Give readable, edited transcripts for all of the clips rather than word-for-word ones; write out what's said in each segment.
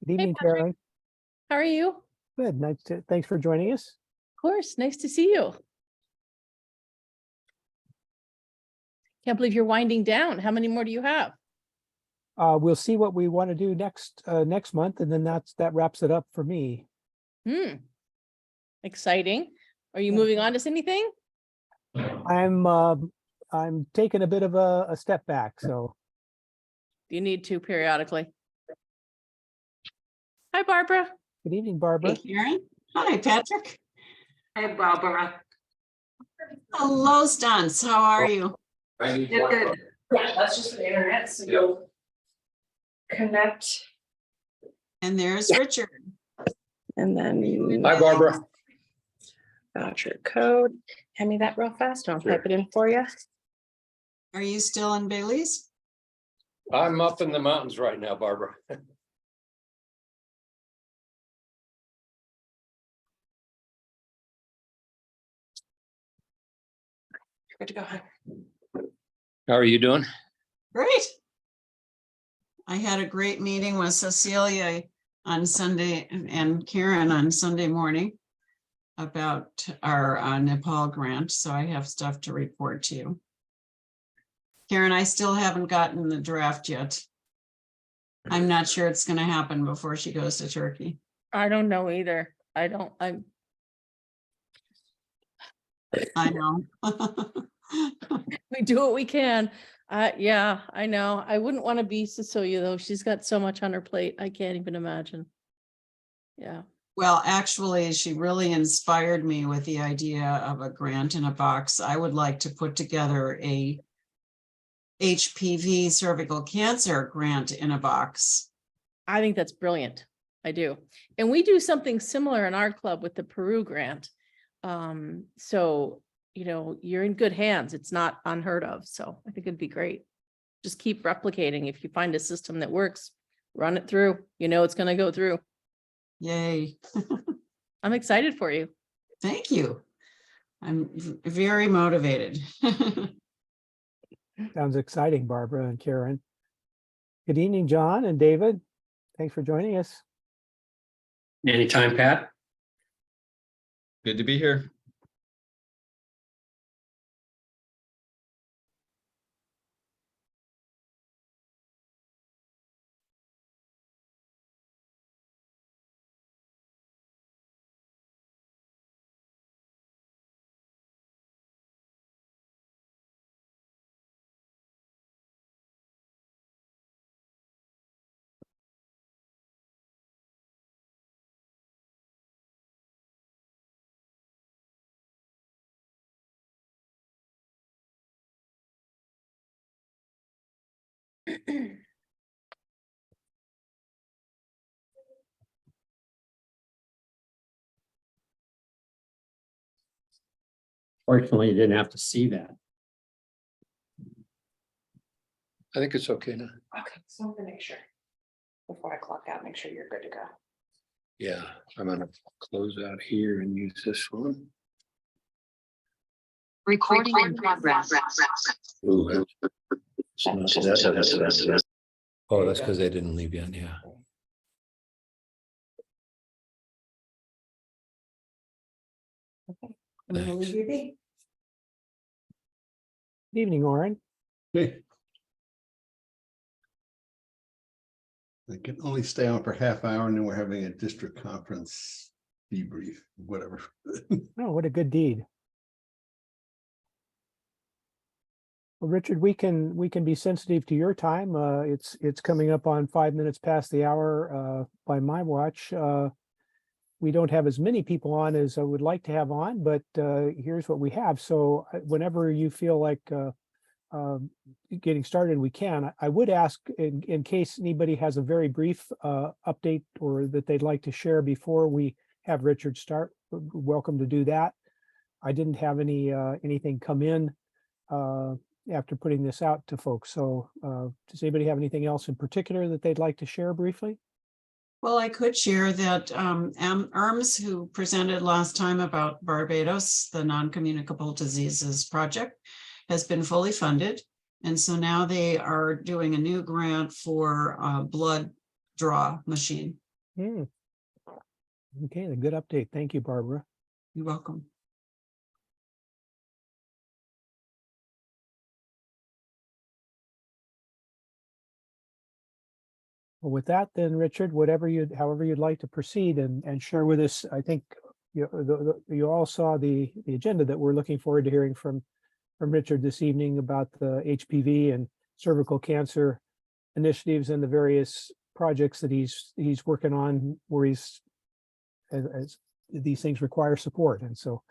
Good Hey, evening, Patrick. Karen. How are you? Of Good. Thanks for joining us. course, nice to see you. Can't believe you're winding down. How many more do you have? We'll see what we want to do next month, and then that wraps it up for me. Exciting. Are you Yeah. moving on to anything? I'm taking a bit of a step back. So You need to periodically. Hi, Barbara. good evening, Barbara. Hey, Karen. Hi, Patrick. Hi, Barbara. Hello, Stunts. How are you? Good, good. Yeah, that's just for the internet, so you'll connect. And there's Richard. And then Hi, Barbara. voucher code. Hand me that real fast. I'll type it in for you. Are you still in Bailey's? I'm up in the mountains right now, Barbara. Good to go. How are you doing? Great. I had a great meeting with Cecilia on Sunday and Karen on Sunday morning about our Nepal grant. So I have stuff to report to you. Karen, I still haven't gotten the draft yet. I'm not sure it's going to happen before she goes to Turkey. I don't know either. I know. we do what we can. Yeah, I know. I wouldn't want to be Cecilia though. She's got so much on her plate. I can't even imagine. Yeah. Well, actually, she really inspired me with the idea of a grant in a box. I would like to put together a HPV cervical cancer grant in a box. I think that's brilliant. I do. And we do something similar in our club with the Peru grant. So, you know, you're in good hands. It's not unheard of. So I think it'd be great. Just keep replicating. If you find a system that works, run it through. You know, it's going to go through. Yay. I'm excited for you. Thank you. I'm very motivated. Sounds exciting, Barbara and Karen. Good evening, John and David. Thanks for joining us. Anytime, Pat. Good to be here. Fortunately, you didn't have to see that. I think it's okay now. Okay, so I'm gonna make sure. Before I clock out, make sure you're good to go. Yeah, I'm gonna close out here and use this one. Recording in progress. Ooh, oh, that's because they didn't leave yet. Yeah. Okay. I'm gonna leave you be. Good evening, Oren. Hey. I can only stay on for half hour and then we're having a district conference debrief, whatever. Oh, what a good deed. Well, Richard, we can be sensitive to your time. It's coming up on 5 minutes past the hour by my watch. We don't have as many people on as I would like to have on, but here's what we have. So whenever you feel like getting started, we can. I would ask in case anybody has a very brief update or that they'd like to share before we have Richard start. Welcome to do that. I didn't have anything come in after putting this out to folks. So does anybody have anything else in particular that they'd like to share briefly? Well, I could share that ERMS, who presented last time about Barbados, the non-communicable diseases project, has been fully funded. And so now they are doing a new grant for a blood draw machine. Hmm. Okay, a good update. Thank you, Barbara. You're welcome. Well, with that, then, Richard, however you'd like to proceed and share with us, I think you all saw the agenda that we're looking forward to hearing from Richard this evening about the HPV and cervical cancer initiatives and the various projects that he's working on where as these things require support. And so,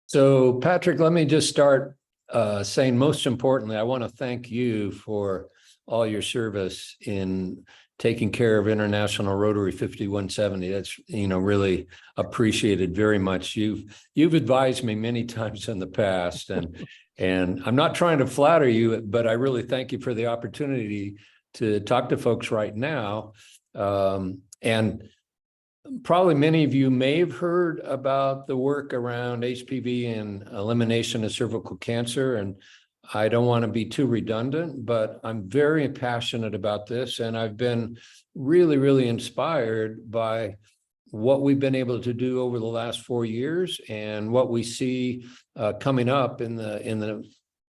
So Patrick, let me just start saying, most importantly, I want to thank you for all your service in taking care of International Rotary 5170. That's, really appreciated very much. You've advised me many times in the past, and I'm not trying to flatter you, but I really thank you for the opportunity to talk to folks right now. And probably many of you may have heard about the work around HPV and elimination of cervical cancer. And I don't want to be too redundant, but I'm very passionate about this. And I've been really, really inspired by what we've been able to do over the last 4 years and what we see coming up in the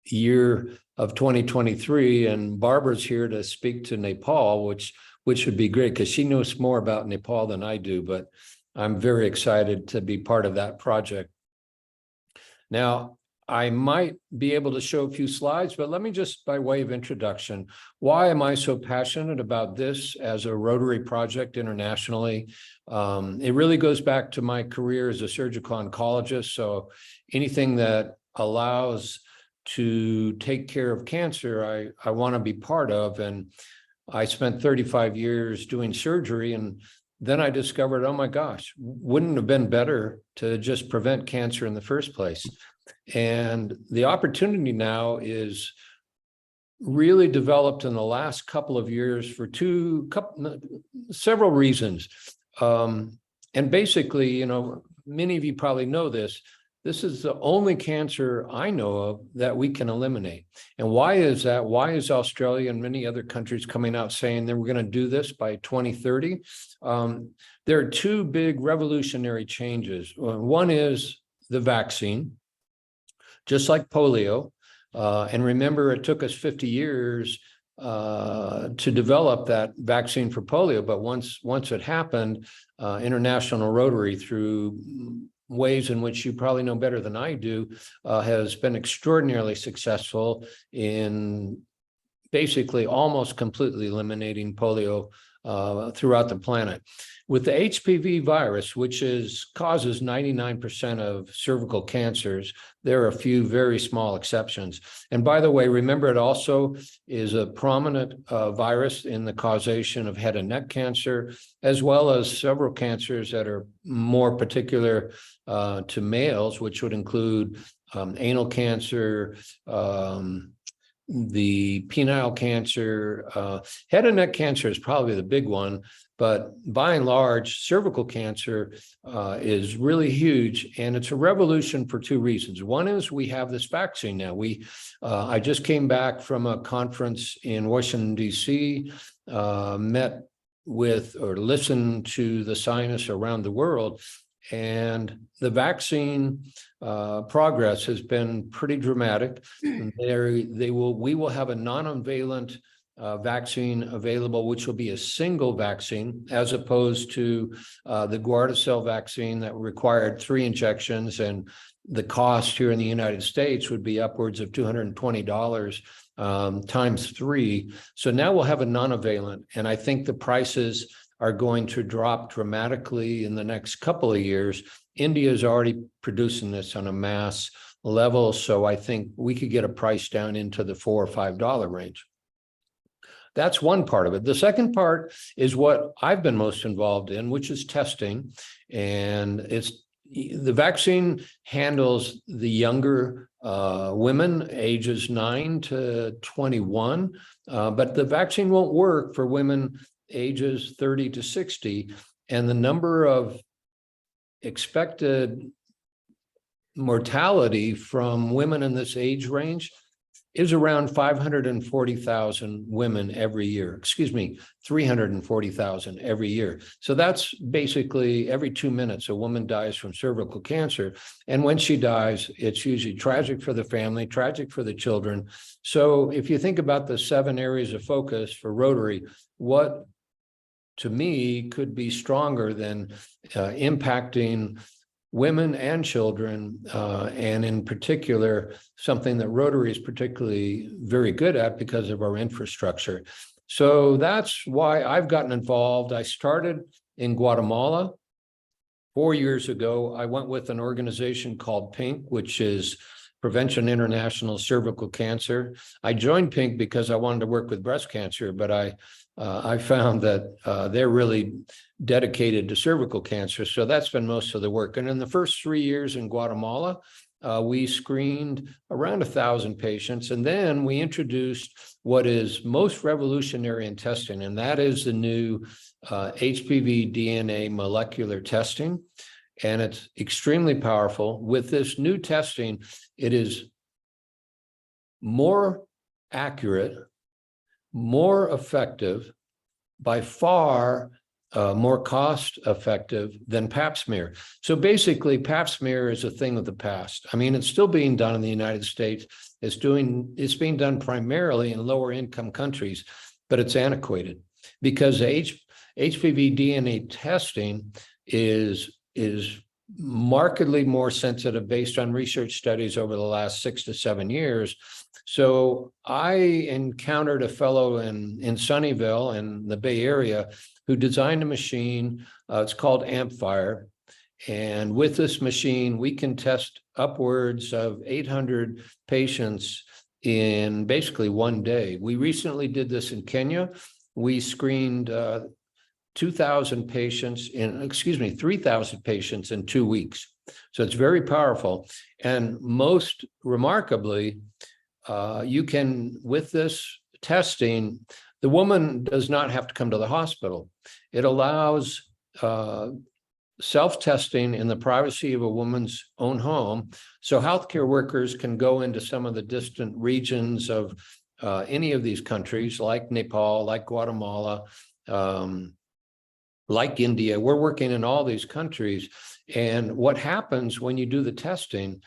year of 2023. And Barbara's here to speak to Nepal, which would be great because she knows more about Nepal than I do, but I'm very excited to be part of that project. Now, I might be able to show a few slides, but let me just, by way of introduction, why am I so passionate about this as a Rotary project internationally? It really goes back to my career as a surgical oncologist. So anything that allows to take care of cancer, I want to be part of. And I spent 35 years doing surgery, and then I discovered, oh my gosh, wouldn't it have been better to just prevent cancer in the first place? And the opportunity now is really developed in the last couple of years for several reasons. And basically, many of you probably know this. This is the only cancer I know of that we can eliminate. And why is that? Why is Australia and many other countries coming out saying that we're going to do this by 2030? There are two big revolutionary changes. One is the vaccine, just like polio. And remember, it took us 50 years to develop that vaccine for polio. But once it happened, International Rotary, through ways in which you probably know better than I do, has been extraordinarily successful in basically almost completely eliminating polio throughout the planet. With the HPV virus, which causes 99% of cervical cancers, there are a few very small exceptions. And by the way, remember, it also is a prominent virus in the causation of head and neck cancer, as well as several cancers that are more particular to males, which would include anal cancer, the penile cancer. Head and neck cancer is probably the big one, but by and large, cervical cancer is really huge, and it's a revolution for two reasons. One is we have this vaccine now. I just came back from a conference in Washington, D.C., met with or listened to the scientists around the world, and the vaccine progress has been pretty dramatic. We will have a non-covalent vaccine available, which will be a single vaccine, as opposed to the Gardasil vaccine that required 3 injections, and the cost here in the United States would be upwards of $220 times 3. So now we'll have a non-covalent, and I think the prices are going to drop dramatically in the next couple of years. India is already producing this on a mass level, so I think we could get a price down into the $4 or $5 range. That's one part of it. The second part is what I've been most involved in, which is testing. And the vaccine handles the younger women, ages 9 to 21, but the vaccine won't work for women ages 30 to 60. And the number of expected mortality from women in this age range is around 540,000 women every year. 340,000 every year. So that's basically every 2 minutes, a woman dies from cervical cancer. And when she dies, it's usually tragic for the family, tragic for the children. So if you think about the 7 areas of focus for Rotary, what to me could be stronger than impacting women and children, and in particular, something that Rotary is particularly very good at because of our infrastructure. So that's why I've gotten involved. I started in Guatemala 4 years ago. I went with an organization called PINC, which is Prevention International Cervical Cancer. I joined PINC because I wanted to work with breast cancer, but I found that they're really dedicated to cervical cancer. So that's been most of the work. And in the first 3 years in Guatemala, we screened around 1,000 patients. And then we introduced what is most revolutionary in testing, and that is the new HPV DNA molecular testing. And it's extremely powerful. With this new testing, it is more accurate, more effective, by far more cost effective than Pap smear. So basically, Pap smear is a thing of the past. I mean, it's still being done in the United States. It's being done primarily in lower income countries, but it's antiquated because HPV DNA testing is markedly more sensitive based on research studies over the last 6 to 7 years. So I encountered a fellow in Sunnyvale in the Bay Area who designed a machine. It's called Ampfire. And with this machine, we can test upwards of 800 patients in basically one day. We recently did this in Kenya. We screened 3,000 patients in 2 weeks. So it's very powerful. And most remarkably, you can, with this testing, the woman does not have to come to the hospital. It allows self-testing in the privacy of a woman's own home. So healthcare workers can go into some of the distant regions of any of these countries, like Nepal, like Guatemala, like India. We're working in all these countries. And what happens when you do the testing,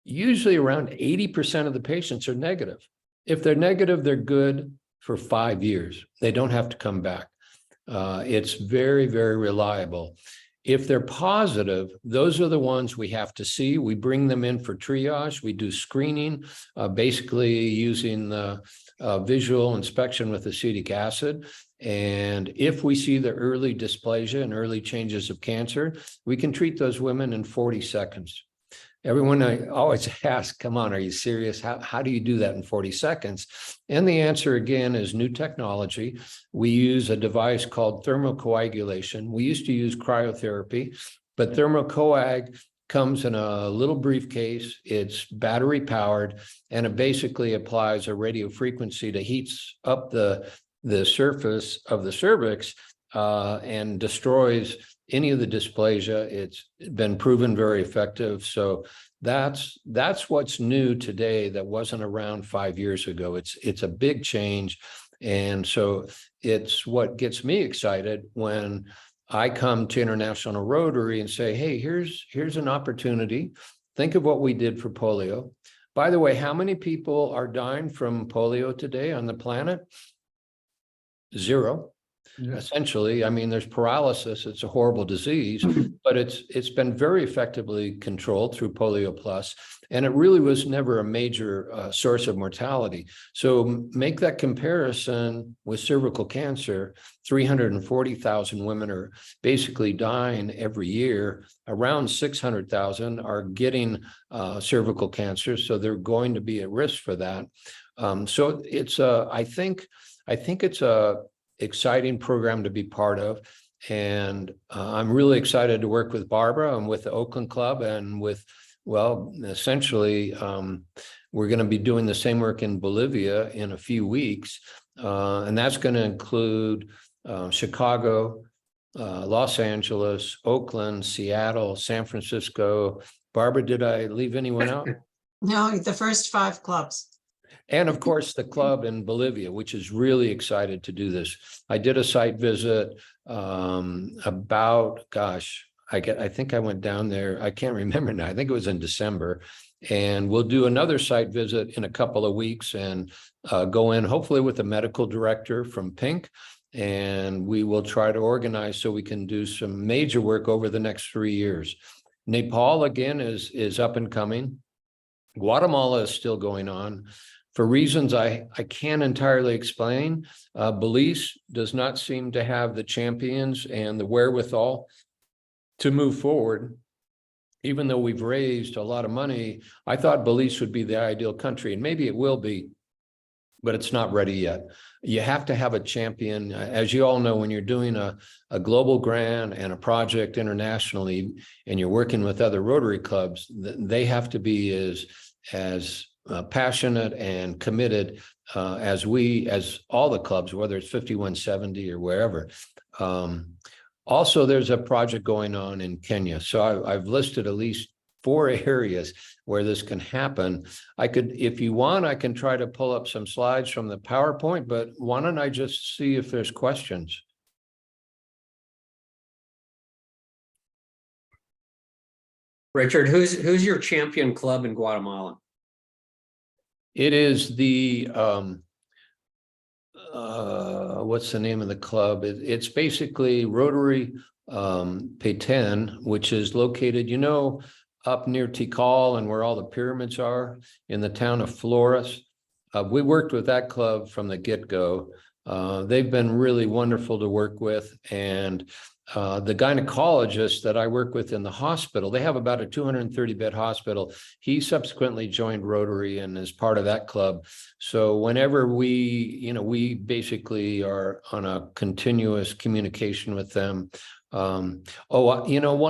usually around 80% of the patients are negative. If they're negative, they're good for 5 years. They don't have to come back. It's very, very reliable. If they're positive, those are the ones we have to see. We bring them in for triage. We do screening, basically using the visual inspection with acetic acid. And if we see the early dysplasia and early changes of cancer, we can treat those women in 40 seconds. Everyone I always ask, come on, are you serious? How do you do that in 40 seconds? And the answer again is new technology. We use a device called thermocoagulation. We used to use cryotherapy, but thermocoag comes in a little briefcase. It's battery powered, and it basically applies a radio frequency that heats up the surface of the cervix and destroys any of the dysplasia. It's been proven very effective. So that's what's new today that wasn't around 5 years ago. It's a big change. And so it's what gets me excited when I come to International Rotary and say, hey, here's an opportunity. Think of what we did for polio. By the way, how many people are dying from polio today on the planet? 0. Yeah. Essentially, I mean, there's paralysis. It's a horrible disease, but it's been very effectively controlled through Polio Plus, and it really was never a major source of mortality. So make that comparison with cervical cancer. 340,000 women are basically dying every year. Around 600,000 are getting cervical cancer, so they're going to be at risk for that. So it's I think it's a exciting program to be part of. And I'm really excited to work with Barbara and with the Oakland Club and with, well, essentially, we're going to be doing the same work in Bolivia in a few weeks. And that's going to include Chicago, Los Angeles, Oakland, Seattle, San Francisco. Barbara, did I leave anyone out? No, the first 5 clubs. And of course, the club in Bolivia, which is really excited to do this. I did a site visit about, gosh, I think I went down there. I can't remember now. I think it was in December. And we'll do another site visit in a couple of weeks and go in hopefully with a medical director from Pink. And we will try to organize so we can do some major work over the next 3 years. Nepal, again, is up and coming. Guatemala is still going on. For reasons I can't entirely explain, Belize does not seem to have the champions and the wherewithal to move forward. Even though we've raised a lot of money, I thought Belize would be the ideal country, and maybe it will be, but it's not ready yet. You have to have a champion. As you all know, when you're doing a global grant and a project internationally, and you're working with other Rotary clubs, they have to be as passionate and committed as all the clubs, whether it's 5170 or wherever. Also, there's a project going on in Kenya. So I've listed at least 4 areas where this can happen. If you want, I can try to pull up some slides from the PowerPoint, but why don't I just see if there's questions? Richard, who's your champion club in Guatemala? It is the, what's the name of the club? It's basically Rotary Petén, which is located, up near Tikal and where all the pyramids are in the town of Flores. We worked with that club from the get-go. They've been really wonderful to work with. And the gynecologist that I work with in the hospital, they have about a 230-bed hospital. He subsequently joined Rotary and is part of that club. So whenever we basically are on a continuous communication with them. One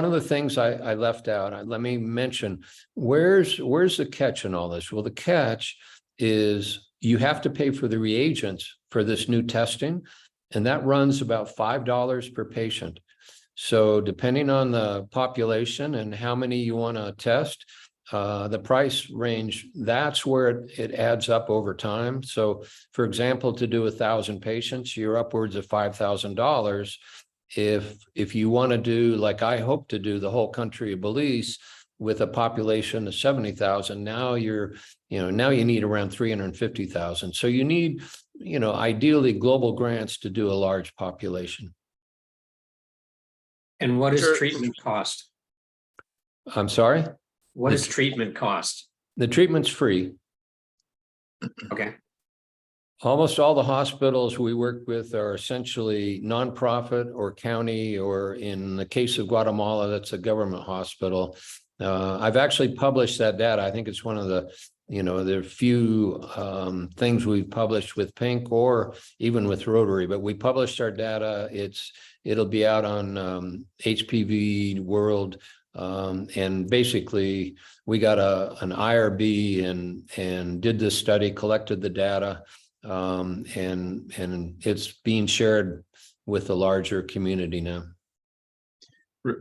of the things I left out, let me mention, where's the catch in all this? Well, the catch is you have to pay for the reagents for this new testing, and that runs about $5 per patient. So depending on the population and how many you want to test, the price range, that's where it adds up over time. So for example, to do 1,000 patients, you're upwards of $5,000. If you want to do, like I hope to do, the whole country of Belize with a population of 70,000, now you need around 350,000. So you need, ideally global grants to do a large population. And what is treatment cost? I'm sorry? What is treatment cost? The treatment's free. Okay. Almost all the hospitals we work with are essentially nonprofit or county, or in the case of Guatemala, that's a government hospital. I've actually published that data. I think it's one of the, there are few things we've published with Pink or even with Rotary, but we published our data. It'll be out on HPV World. And basically we got an IRB and did this study, collected the data. And it's being shared with the larger community now.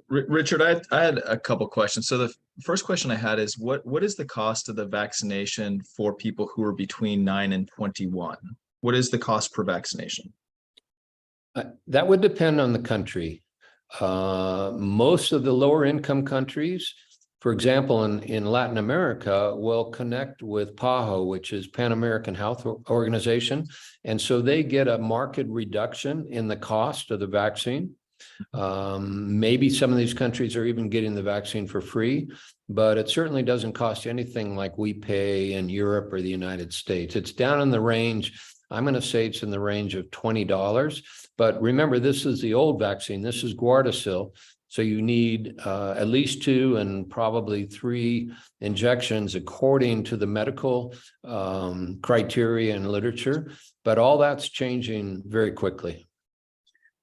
Richard, I had a couple questions. So the first question I had is what is the cost of the vaccination for people who are between 9 and 21? What is the cost per vaccination? That would depend on the country. Most of the lower income countries, for example, in Latin America, will connect with PAHO, which is Pan American Health Organization. And so they get a marked reduction in the cost of the vaccine. Maybe some of these countries are even getting the vaccine for free, but it certainly doesn't cost anything like we pay in Europe or the United States. It's down in the range, I'm going to say it's in the range of $20. But remember, this is the old vaccine. This is Gardasil. So you need at least 2 and probably 3 injections according to the medical criteria and literature. But all that's changing very quickly.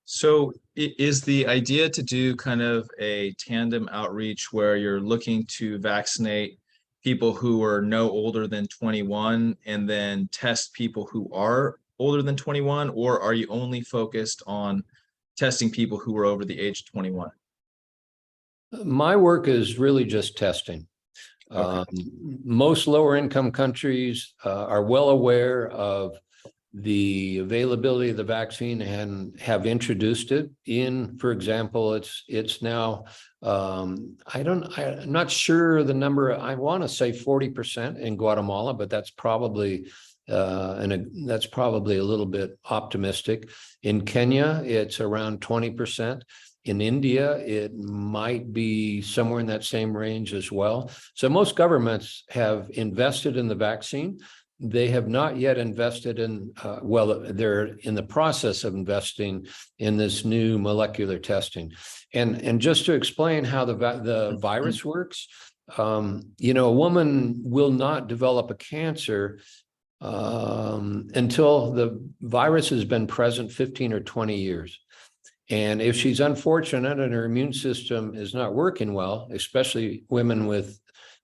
So is the idea to do kind of a tandem outreach where you're looking to vaccinate people who are no older than 21 and then test people who are older than 21? Or are you only focused on testing people who are over the age of 21? My work is really just testing. Most lower income countries are well aware of the availability of the vaccine and have introduced it in, for example, it's now, I'm not sure the number, I want to say 40% in Guatemala, but that's probably that's probably a little bit optimistic. In Kenya, it's around 20%. In India, it might be somewhere in that same range as well. So most governments have invested in the vaccine. They have not yet invested in, they're in the process of investing in this new molecular testing. And just to explain how the virus works, you know, a woman will not develop a cancer until the virus has been present 15 or 20 years. And if she's unfortunate and her immune system is not working well, especially women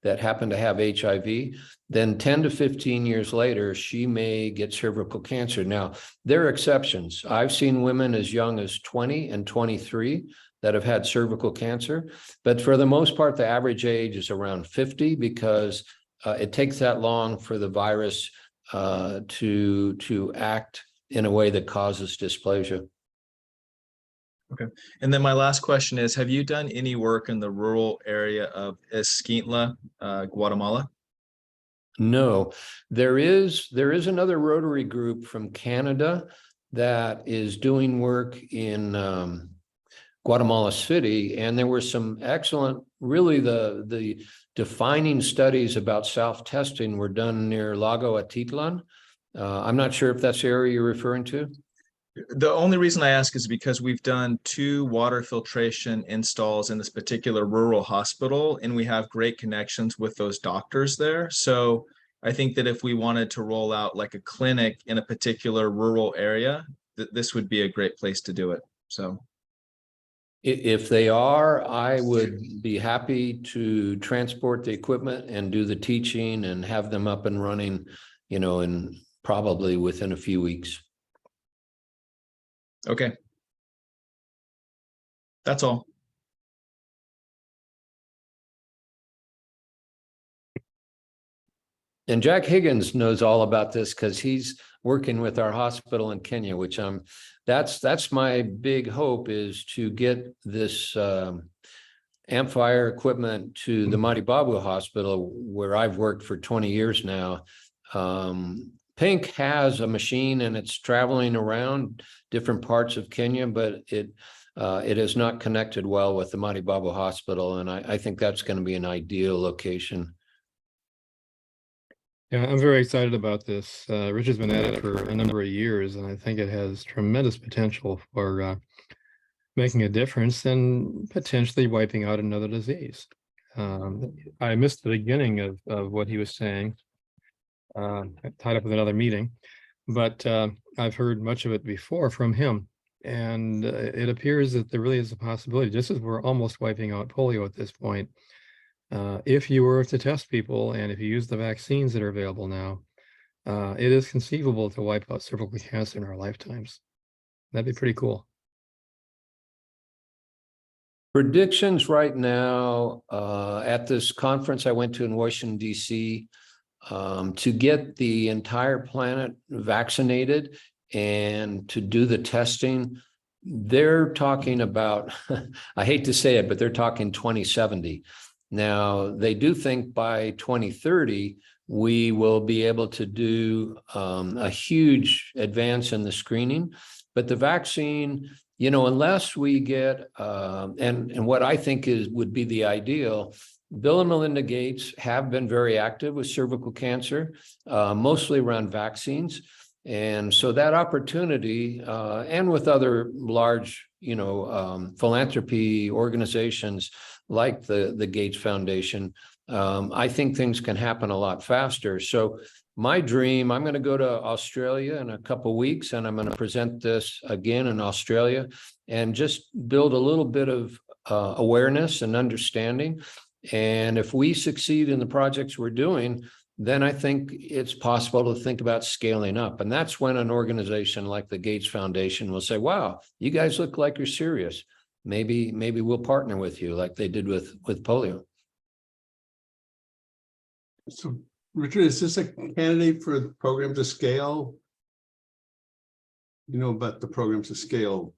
that happen to have HIV, then 10 to 15 years later, she may get cervical cancer. Now, there are exceptions. I've seen women as young as 20 and 23 that have had cervical cancer, but for the most part, the average age is around 50 because it takes that long for the virus to act in a way that causes dysplasia. Okay. And then my last question is, have you done any work in the rural area of Esquintla, Guatemala? No, there is another Rotary group from Canada that is doing work in Guatemala City, and there were some excellent, really the defining studies about self-testing were done near Lago Atitlan. I'm not sure if that's the area you're referring to. The only reason I ask is because we've done 2 water filtration installs in this particular rural hospital, and we have great connections with those doctors there. So I think that if we wanted to roll out like a clinic in a particular rural area, this would be a great place to do it. So if they are, I would be happy to transport the equipment and do the teaching and have them up and running, you know, in probably within a few weeks. okay. That's all. And Jack Higgins knows all about this because he's working with our hospital in Kenya, which that's my big hope, is to get this amplifier equipment to the Matibabu Hospital, where I've worked for 20 years now. Pink has a machine and it's traveling around different parts of Kenya, but it is not connected well with the Matibabu Hospital. And I think that's going to be an ideal location. Yeah, I'm very excited about this. Richard's been at it for a number of years, and I think it has tremendous potential for making a difference and potentially wiping out another disease. I missed the beginning of what he was saying, tied up with another meeting, but I've heard much of it before from him. And it appears that there really is a possibility, just as we're almost wiping out polio at this point. If you were to test people and if you use the vaccines that are available now, it is conceivable to wipe out cervical cancer in our lifetimes. That'd be pretty cool. Predictions right now at this conference I went to in Washington, D.C., to get the entire planet vaccinated and to do the testing, they're talking about, I hate to say it, but they're talking 2070. Now, they do think by 2030, we will be able to do a huge advance in the screening, but the vaccine, you know, unless we get, and what I think would be the ideal, Bill and Melinda Gates have been very active with cervical cancer, mostly around vaccines. And so that opportunity, and with other large, you know, philanthropy organizations like the Gates Foundation, I think things can happen a lot faster. So my dream, I'm going to go to Australia in a couple of weeks, and I'm going to present this again in Australia and just build a little bit of awareness and understanding. And if we succeed in the projects we're doing, then I think it's possible to think about scaling up. And that's when an organization like the Gates Foundation will say, wow, you guys look like you're serious. Maybe we'll partner with you like they did with polio. So Richard, is this a candidate for the program to scale? You know about the programs to scale?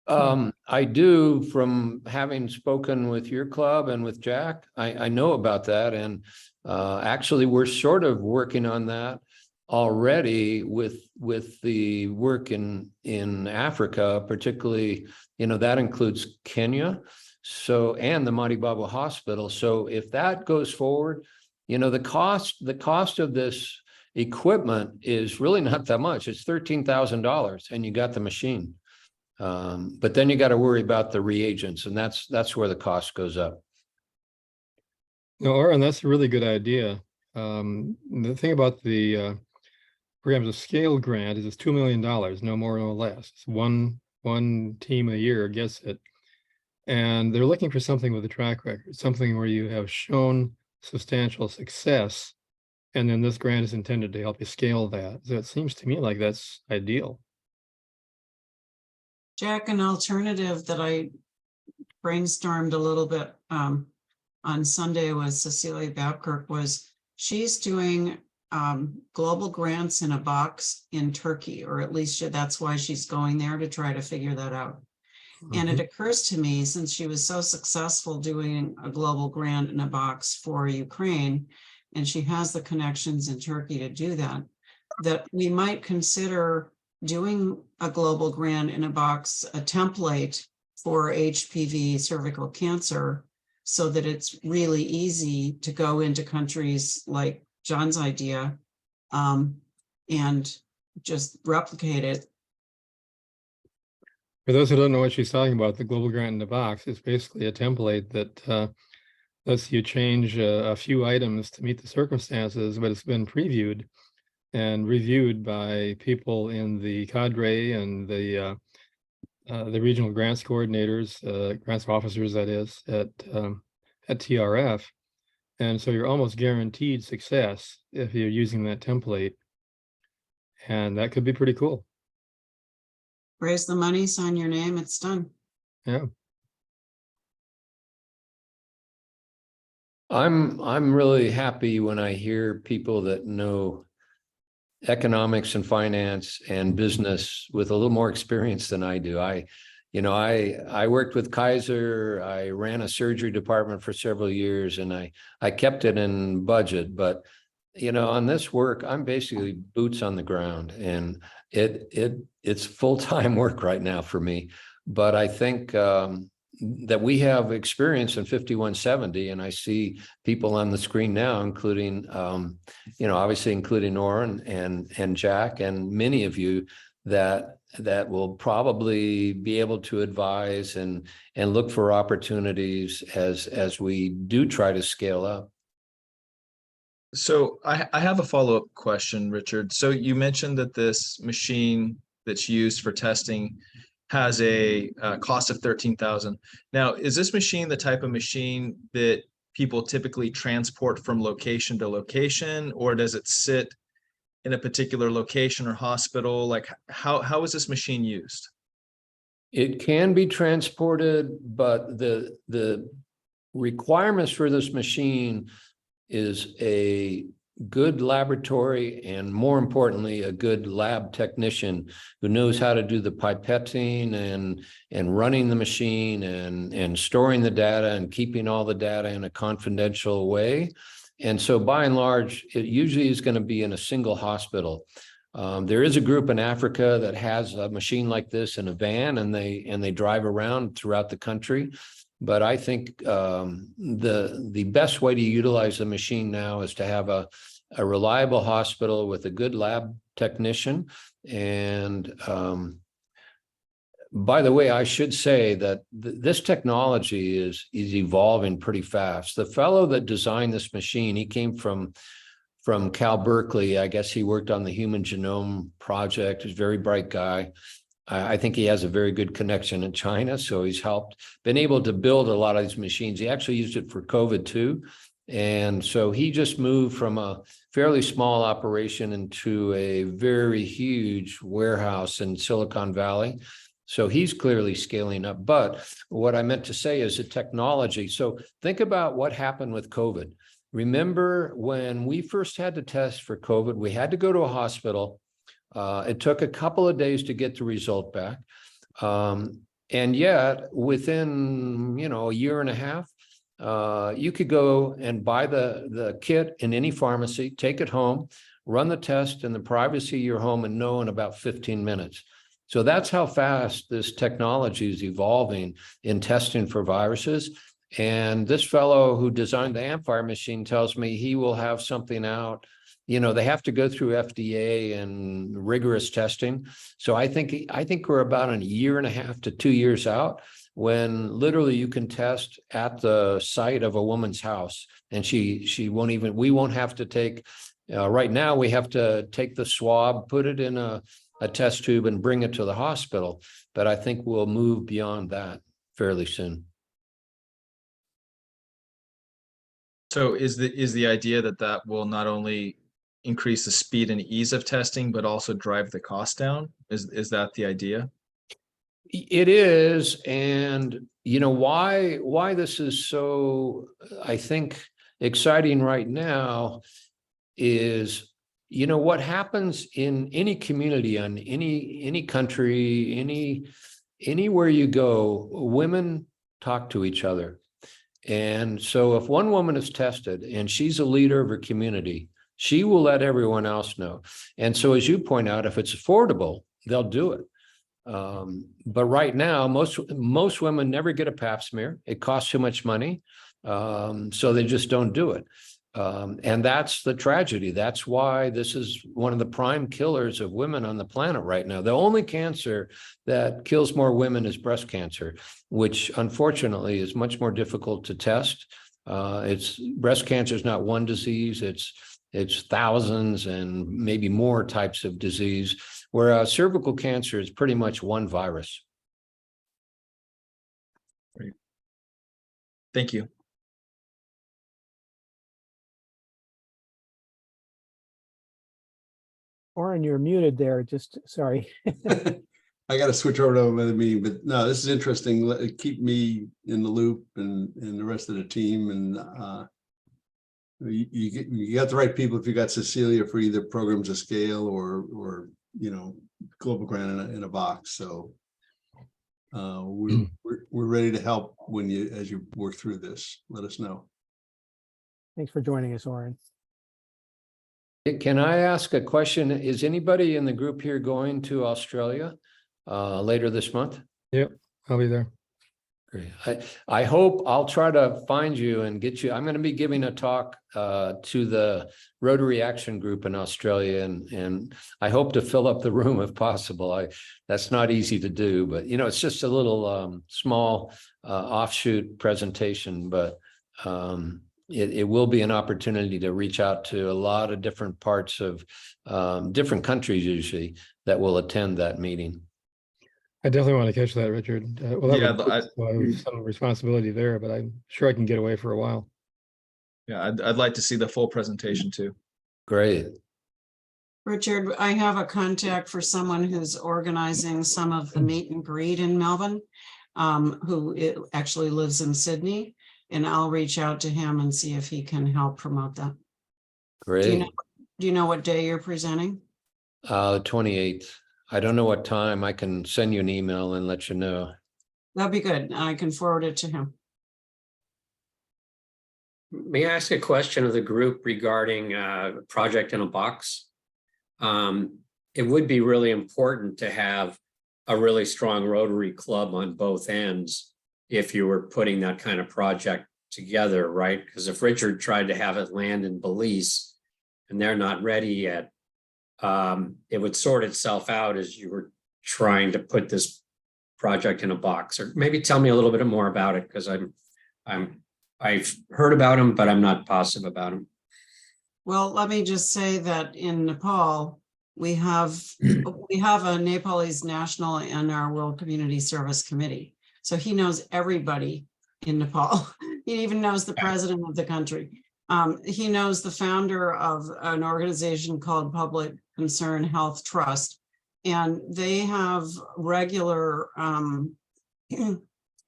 I do, from having spoken with your club and with Jack, I know about that. And actually, we're sort of working on that already with the work in Africa, particularly, that includes Kenya. So, and the Madi Baba Hospital. So if that goes forward, the cost of this equipment is really not that much. It's $13,000 and you got the machine. But then you got to worry about the reagents, and that's where the cost goes up. No, Oren, that's a really good idea. The thing about the programs of scale grant is it's $2 million, no more, no less. It's one team a year gets it. And they're looking for something with a track record, something where you have shown substantial success. And then this grant is intended to help you scale that. So it seems to me like that's ideal. Jack, an alternative that I brainstormed a little bit on Sunday with Cecilia Babkirk was she's doing global grants in a box in Turkey, or at least that's why she's going there, to try to figure that out. And it occurs to me, since she was so successful doing a global grant in a box for Ukraine, and she has the connections in Turkey to do that, that we might consider doing a global grant in a box, a template for HPV cervical cancer, so that it's really easy to go into countries like John's idea and just replicate it. For those who don't know what she's talking about, the global grant in the box is basically a template that lets you change a few items to meet the circumstances, but it's been previewed and reviewed by people in the cadre and the regional grants coordinators, grants officers, that is, at TRF. And so you're almost guaranteed success if you're using that template. And that could be pretty cool. Raise the money, sign your name, it's done. Yeah. I'm really happy when I hear people that know economics and finance and business with a little more experience than I do. I worked with Kaiser. I ran a surgery department for several years, and I kept it in budget. But on this work, I'm basically boots on the ground, and it's full-time work right now for me. But I think that we have experience in 5170, and I see people on the screen now, including, obviously including Oren and Jack and many of you that will probably be able to advise and look for opportunities as we do try to scale up. So I have a follow-up question, Richard. So you mentioned that this machine that's used for testing has a cost of $13,000. Now, is this machine the type of machine that people typically transport from location to location, or does it sit in a particular location or hospital? Like, how is this machine used? It can be transported, but the requirements for this machine is a good laboratory, and more importantly, a good lab technician who knows how to do the pipetting and running the machine and storing the data and keeping all the data in a confidential way. And so by and large, it usually is going to be in a single hospital. There is a group in Africa that has a machine like this in a van, and they drive around throughout the country. But I think the best way to utilize the machine now is to have a reliable hospital with a good lab technician. And by the way, I should say that this technology is evolving pretty fast. The fellow that designed this machine, he came from Cal Berkeley. I guess he worked on the Human Genome Project. He's a very bright guy. I think he has a very good connection in China, so he's been able to build a lot of these machines. He actually used it for COVID too. And so he just moved from a fairly small operation into a very huge warehouse in Silicon Valley. So he's clearly scaling up. But what I meant to say is the technology. So think about what happened with COVID. remember when we first had to test for COVID, we had to go to a hospital. It took a couple of days to get the result back. And yet within, a year and a half, you could go and buy the kit in any pharmacy, take it home, run the test in the privacy of your home and know in about 15 minutes. So that's how fast this technology is evolving in testing for viruses. And this fellow who designed the Amfire machine tells me he will have something out. They have to go through FDA and rigorous testing. So I think we're about a year and a half to 2 years out when literally you can test at the site of a woman's house, and we won't have to take. Right now, we have to take the swab, put it in a test tube and bring it to the hospital. But I think we'll move beyond that fairly soon. So is the idea that will not only increase the speed and ease of testing, but also drive the cost down? Is that the idea? It is. And why this is so, I think, exciting right now is, what happens in any community, on any country, anywhere you go, women talk to each other. And so if one woman is tested and she's a leader of her community, she will let everyone else know. And so, as you point out, if it's affordable, they'll do it. But right now, most women never get a pap smear. It costs too much money. So they just don't do it. And that's the tragedy. That's why this is one of the prime killers of women on the planet right now. The only cancer that kills more women is breast cancer, which unfortunately is much more difficult to test. Breast cancer is not one disease. It's thousands and maybe more types of disease, whereas cervical cancer is pretty much one virus. Great. Thank you. Oren, you're muted there. Sorry. I got to switch over to another meeting, but no, this is interesting. Keep me in the loop and the rest of the team. And you got the right people if you got Cecilia for either programs of scale or global grant in a box. So we're ready to help as you work through this. Let us know. Thanks for joining us, Oren. Can I ask a question? Is anybody in the group here going to Australia later this month? Yep, I'll be there. Great. I hope I'll try to find you and get you. I'm going to be giving a talk to the Rotary Action Group in Australia, and I hope to fill up the room if possible. That's not easy to do, but it's just a little small offshoot presentation, but it will be an opportunity to reach out to a lot of different parts of different countries usually that will attend that meeting. I definitely want to catch that, Richard. Yeah, some responsibility there, but I'm sure I can get away for a while. Yeah, I'd like to see the full presentation too. Great. Richard, I have a contact for someone who's organizing some of the meet and greet in Melbourne, who actually lives in Sydney, and I'll reach out to him and see if he can help promote that. Great. Do you know what day you're presenting? 28th. I don't know what time. I can send you an email and let you know. That'd be good. I can forward it to him. May I ask a question of the group regarding Project in a Box? It would be really important to have a really strong Rotary club on both ends if you were putting that kind of project together, right? Because if Richard tried to have it land in Belize and they're not ready yet, it would sort itself out as you were trying to put this project in a box. Or maybe tell me a little bit more about it, because I've heard about him, but I'm not positive about him. Well, let me just say that in Nepal, we have a Nepalese national in our World Community Service Committee. So he knows everybody in Nepal. He even knows the president of the country. He knows the founder of an organization called Public Concern Health Trust, and they have regular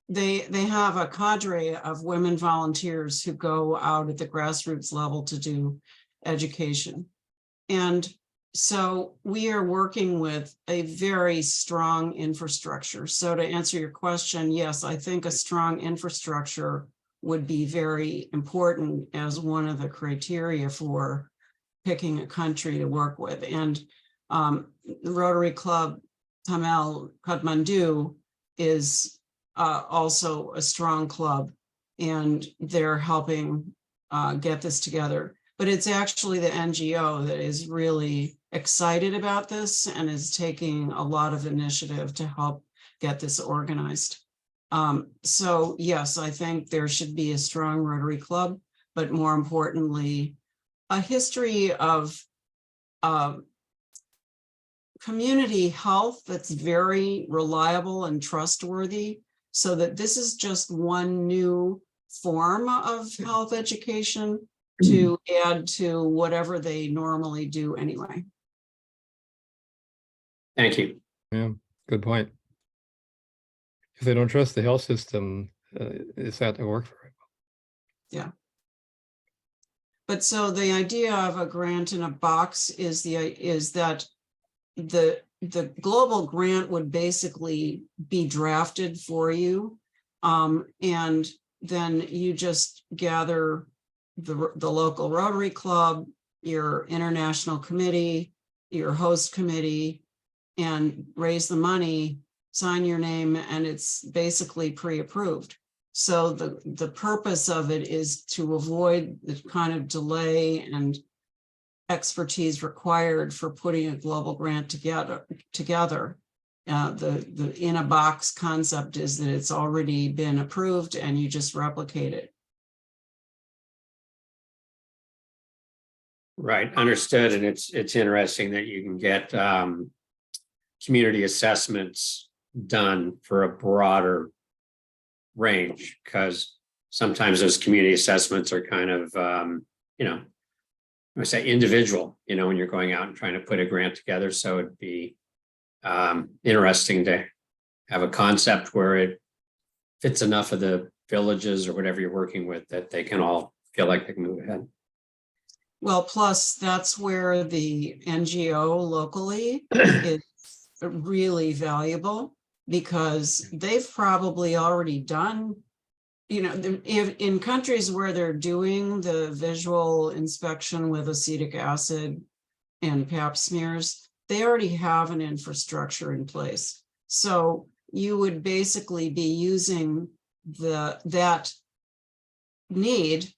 they have a cadre of women volunteers who go out at the grassroots level to do education. And so we are working with a very strong infrastructure. So to answer your question, yes, I think a strong infrastructure would be very important as one of the criteria for picking a country to work with. And the Rotary Club Tamil Kathmandu is also a strong club, and they're helping get this together. But it's actually the NGO that is really excited about this and is taking a lot of initiative to help get this organized. So yes, I think there should be a strong Rotary Club, but more importantly, a history of community health that's very reliable and trustworthy, so that this is just one new form of health education to add to whatever they normally do anyway. Thank you. Yeah, good point. If they don't trust the health system, it's not going to work for it. Yeah. But so the idea of a grant in a box is that the global grant would basically be drafted for you, and then you just gather the local Rotary Club, your international committee, your host committee, and raise the money, sign your name, and it's basically pre-approved. So the purpose of it is to avoid the kind of delay and expertise required for putting a global grant together. The in a box concept is that it's already been approved and you just replicate it. Right, understood. And it's interesting that you can get community assessments done for a broader range, because sometimes those community assessments are kind of, I say individual, when you're going out and trying to put a grant together. So it'd be interesting to have a concept where it fits enough of the villages or whatever you're working with that they can all feel like they can move ahead. Well, plus that's where the NGO locally is really valuable, because they've probably already done, if in countries where they're doing the visual inspection with acetic acid and pap smears, they already have an infrastructure in place. So you would basically be using that need,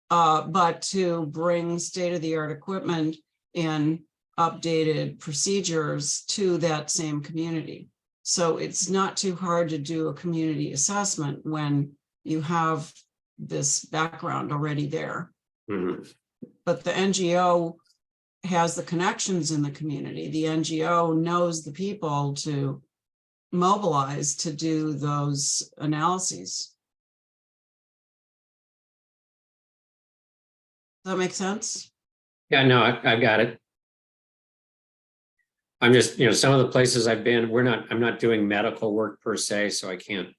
but to bring state-of-the-art equipment and updated procedures to that same community. So it's not too hard to do a community assessment when you have this background already there. Mm-hmm. But the NGO has the connections in the community. The NGO knows the people to mobilize to do those analyses. Does that make sense? Yeah, no, I've got it. I'm just, some of the places I've been, I'm not doing medical work per se, so I can't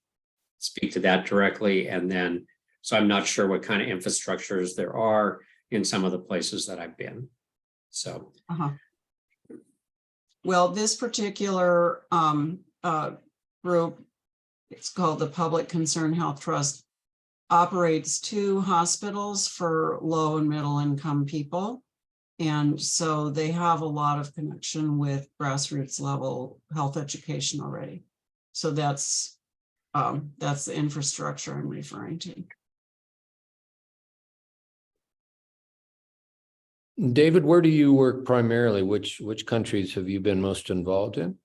speak to that directly. And then, so I'm not sure what kind of infrastructures there are in some of the places that I've been. So. Well, this particular group, it's called the Public Concern Health Trust, operates 2 hospitals for low and middle income people. And so they have a lot of connection with grassroots level health education already. So that's the infrastructure I'm referring to. David, where do you work primarily? Which countries have you been most involved in?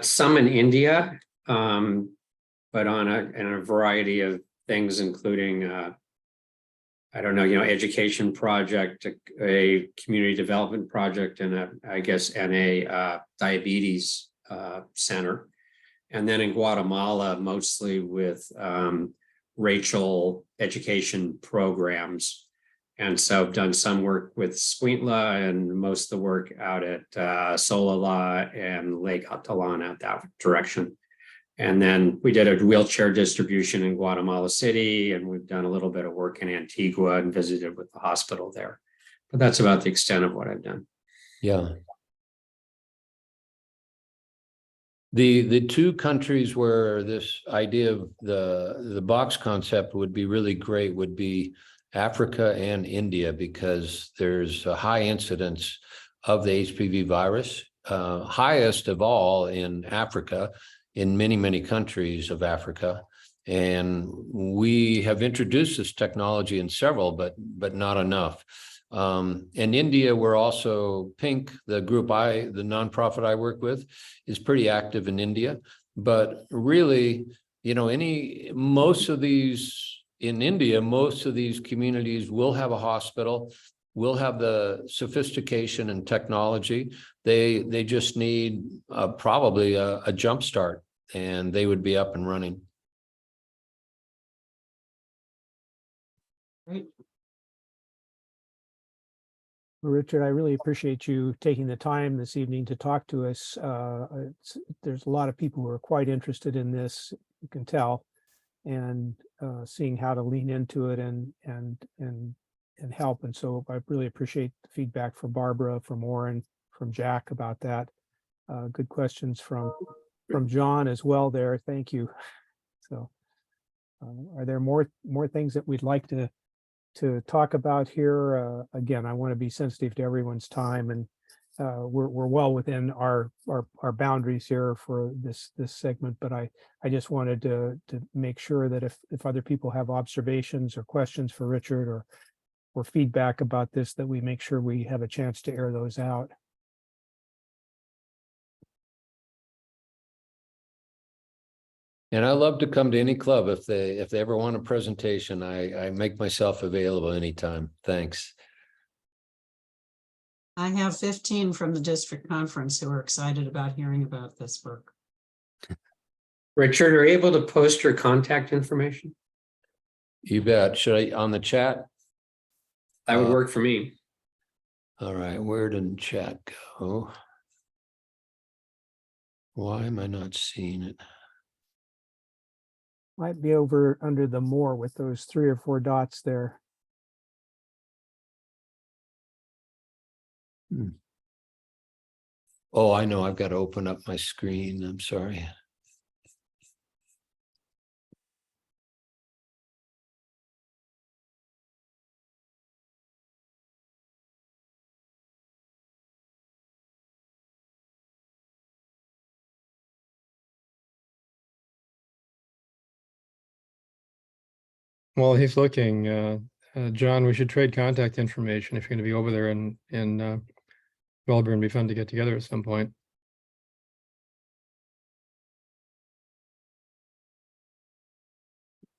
Some in India, but on a variety of things, including education project, a community development project, and a diabetes center. And then in Guatemala, mostly with Rachel education programs. And so I've done some work with Squintla and most of the work out at Solala and Lake Atalana, that direction. And then we did a wheelchair distribution in Guatemala City, and we've done a little bit of work in Antigua and visited with the hospital there. But that's about the extent of what I've done. Yeah. The two countries where this idea of the box concept would be really great would be Africa and India, because there's a high incidence of the HPV virus, highest of all in Africa, in many, many countries of Africa. And we have introduced this technology in several, but not enough. And India, we're also Pink, the nonprofit I work with, is pretty active in India. But really, most of these communities will have a hospital, will have the sophistication and technology. They just need probably a jump start, and they would be up and running. Great. Richard, I really appreciate you taking the time this evening to talk to us. There's a lot of people who are quite interested in this, you can tell, and seeing how to lean into it and help. And so I really appreciate the feedback from Barbara, from Warren, from Jack about that. Good questions from John as well there. Thank you. So are there more things that we'd like to talk about here? Again, I want to be sensitive to everyone's time, and we're well within our boundaries here for this segment, but I just wanted to make sure that if other people have observations or questions for Richard or feedback about this, that we make sure we have a chance to air those out. And I love to come to any club. If they ever want a presentation, I make myself available anytime. Thanks. I have 15 from the district conference who are excited about hearing about this work. Richard, are you able to post your contact information? You bet. Should I on the chat? That would work for me. All right. Where did chat go? Why am I not seeing it? Might be over under the more with those 3 or 4 dots there. Oh, I know. I've got to open up my screen. I'm sorry. While he's looking, John, we should trade contact information if you're going to be over there in Melbourne. It'd be fun to get together at some point.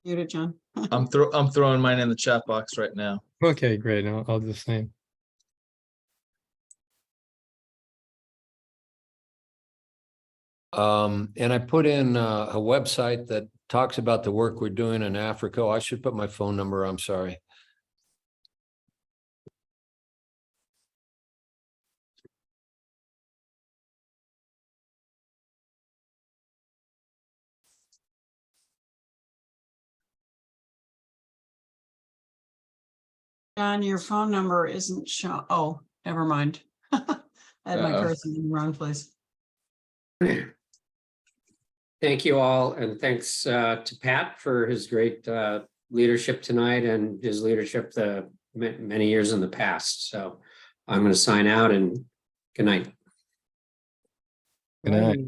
Muted, John. I'm throwing mine in the chat box right now. Okay, great. I'll do the same. And I put in a website that talks about the work we're doing in Africa. Oh, I should put my phone number. I'm sorry. John, your phone number isn't shown. Oh, never mind. I had my cursor in the wrong place. Thank you all, and thanks to Pat for his great leadership tonight and his leadership the many years in the past. So I'm going to sign out, and good night. Good night.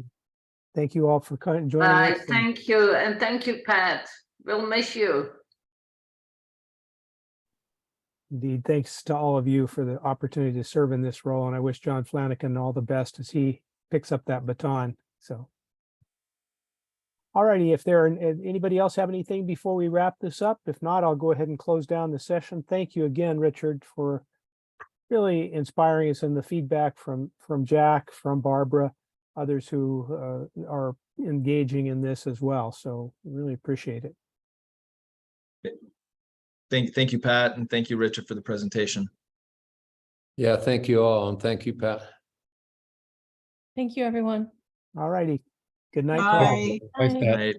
Thank you all for joining us. Thank you, and thank you, Pat. We'll miss you. Indeed, thanks to all of you for the opportunity to serve in this role, and I wish John Flanagan all the best as he picks up that baton. So, all righty, if anybody else have anything before we wrap this up? If not, I'll go ahead and close down the session. Thank you again, Richard, for really inspiring us, and the feedback from Jack, from Barbara, others who are engaging in this as well. So really appreciate it. Thank you, Pat, and thank you, Richard, for the presentation. Yeah, thank you all, and thank you, Pat. Thank you, everyone. All righty. Good night. to all. Bye. Thanks, Pat. Right.